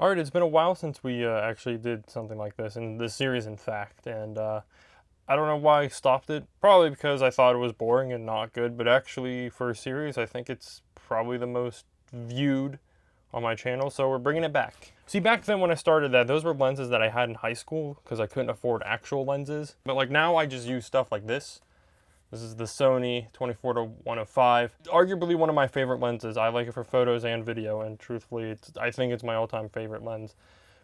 All right, it's been a while since we actually did something like this in this series, in fact, and I don't know why I stopped it. Probably because I thought it was boring and not good, but actually for a series, I think it's probably the most viewed on my channel, so we're bringing it back. See, back then when I started that, those were lenses that I had in high school because I couldn't afford actual lenses. But like now I just use stuff like this. This is the Sony 24-105. Arguably one of my favorite lenses. I like it for photos and video, and truthfully, I think it's my all-time favorite lens.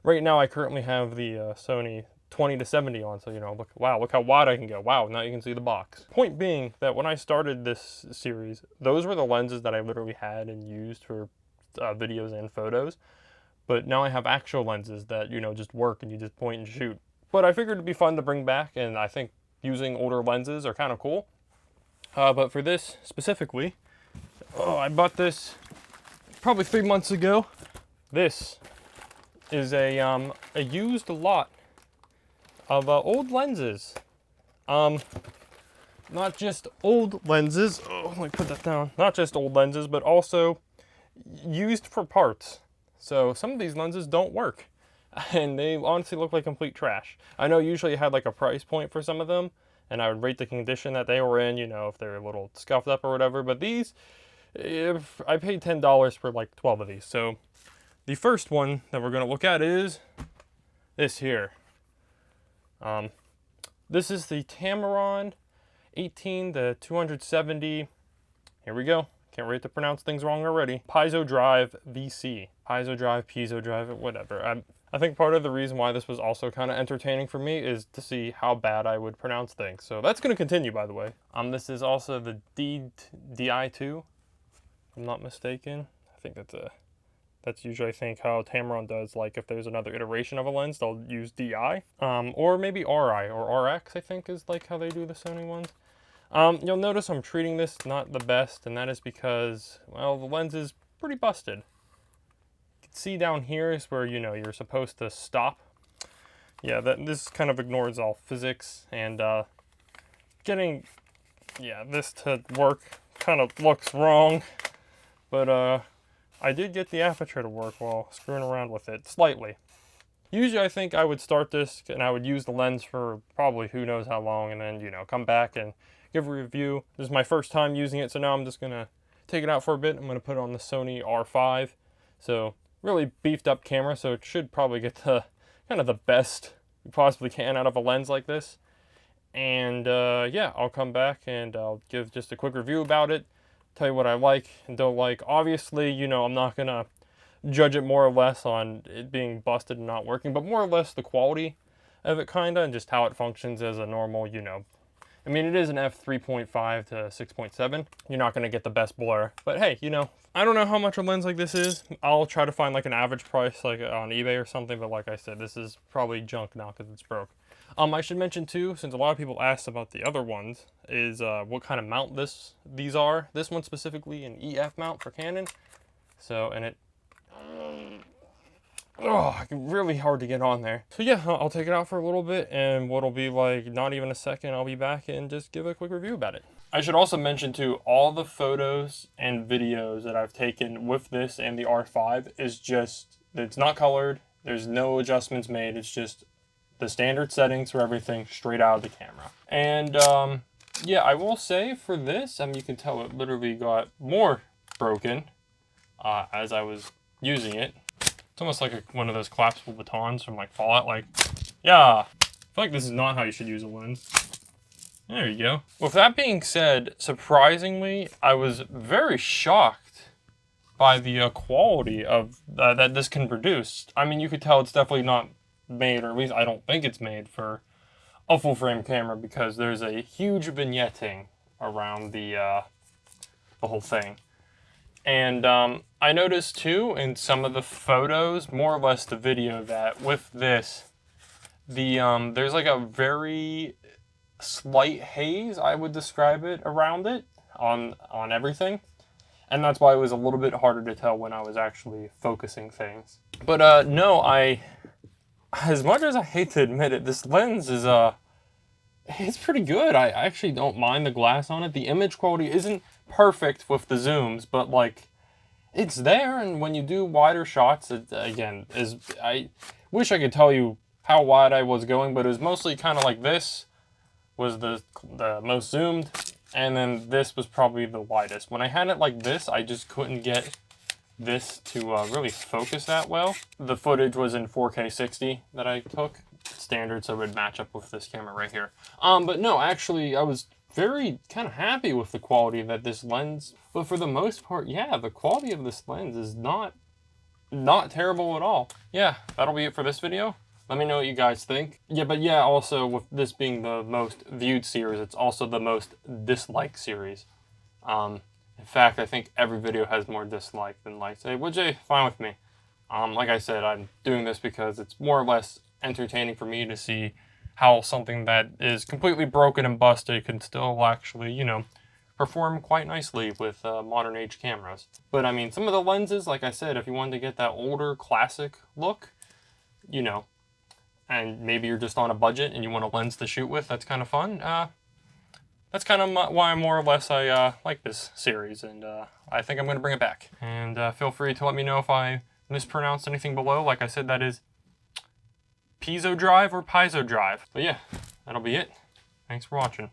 Right now, I currently have the Sony 20-70 on, so you know, look, wow, look how wide I can go. Wow, now you can see the box. Point being that when I started this series, those were the lenses that I literally had and used for videos and photos. But now I have actual lenses that, you know, just work and you just point and shoot. But I figured it'd be fun to bring back, and I think using older lenses are kind of cool. But for this specifically, I bought this probably 3 months ago. This is a used lot of old lenses. Not just old lenses. Oh, let me put that down. Not just old lenses, but also used for parts. So some of these lenses don't work, and they honestly look like complete trash. I know usually it had like a price point for some of them, and I would rate the condition that they were in, you know, if they're a little scuffed up or whatever. But these, if I paid $10 for like 12 of these. So the first one that we're going to look at is this here. This is the Tamron 18-270. Here we go. Can't wait to pronounce things wrong already. Piezo Drive VC. Piezo Drive, Piezo Drive, whatever. I think part of the reason why this was also kind of entertaining for me is to see how bad I would pronounce things. So that's going to continue, by the way. This is also the Di2, if I'm not mistaken. I think that's usually, I think, how Tamron does. Like if there's another iteration of a lens, they'll use Di. Or maybe Ri or Rx, I think is like how they do the Sony ones. You'll notice I'm treating this not the best, and that is because, well, the lens is pretty busted. You can see down here is where, you know, you're supposed to stop. Yeah, this kind of ignores all physics, and getting, this to work kind of looks wrong, but I did get the aperture to work while screwing around with it slightly. Usually I think I would start this and I would use the lens for probably who knows how long, and then, you know, come back and give a review. This is my first time using it, so now I'm just gonna take it out for a bit. I'm gonna put it on the Sony R5. So really beefed up camera, so it should probably get the kind of the best you possibly can out of a lens like this. And yeah, I'll come back and I'll give just a quick review about it, tell you what I like and don't like. Obviously, you know, I'm not gonna judge it more or less on it being busted and not working, but more or less the quality of it kinda, and just how it functions as a normal, you know, I mean, it is an f3.5-6.3. You're not going to get the best blur. But hey, you know, I don't know how much a lens like this is. I'll try to find like an average price like on eBay or something. But like I said, this is probably junk now because it's broke. I should mention too, since a lot of people asked about the other ones, is what kind of mount these are. This one specifically an EF mount for Canon. So, and it... really hard to get on there. So yeah, I'll take it out for a little bit, and what'll be like not even a second, I'll be back and just give a quick review about it. I should also mention too, all the photos and videos that I've taken with this and the R5 is just, it's not colored, there's no adjustments made, it's just the standard settings for everything straight out of the camera. And yeah, I will say for this, I mean, you can tell it literally got more broken as I was using it. It's almost like one of those collapsible batons from like Fallout. Like, yeah, I feel like this is not how you should use a lens. There you go. With that being said, surprisingly, I was very shocked by the quality of that this can produce. I mean, you could tell it's definitely not made, or at least I don't think it's made for a full frame camera, because there's a huge vignetting around the whole thing. And I noticed too in some of the photos, more or less the video, that with this, there's like a very slight haze, I would describe it, around it on everything. And that's why it was a little bit harder to tell when I was actually focusing things. But no, as much as I hate to admit it, this lens is it's pretty good. I actually don't mind the glass on it. The image quality isn't perfect with the zooms, but like it's there, and when you do wider shots, it, again, I wish I could tell you how wide I was going, but it was mostly kind of like this was the most zoomed, and then this was probably the widest. When I had it like this, I just couldn't get this to really focus that well. The footage was in 4K 60 that I took, standard, so it would match up with this camera right here. But no, actually, I was very kind of happy with the quality that this lens, but for the most part, yeah, the quality of this lens is not terrible at all. Yeah, that'll be it for this video. Let me know what you guys think. Yeah, but yeah, also with this being the most viewed series, it's also the most disliked series. In fact, I think every video has more dislike than likes. Hey, which is fine with me. Like I said, I'm doing this because it's more or less entertaining for me to see how something that is completely broken and busted can still actually, you know, perform quite nicely with modern age cameras. But I mean, some of the lenses, like I said, if you wanted to get that older classic look, you know, and maybe you're just on a budget and you want a lens to shoot with, that's kind of fun. That's kind of why more or less I like this series, and I think I'm going to bring it back. And feel free to let me know if I mispronounced anything below. Like I said, that is Piezo Drive or Piezo Drive. But yeah, that'll be it. Thanks for watching.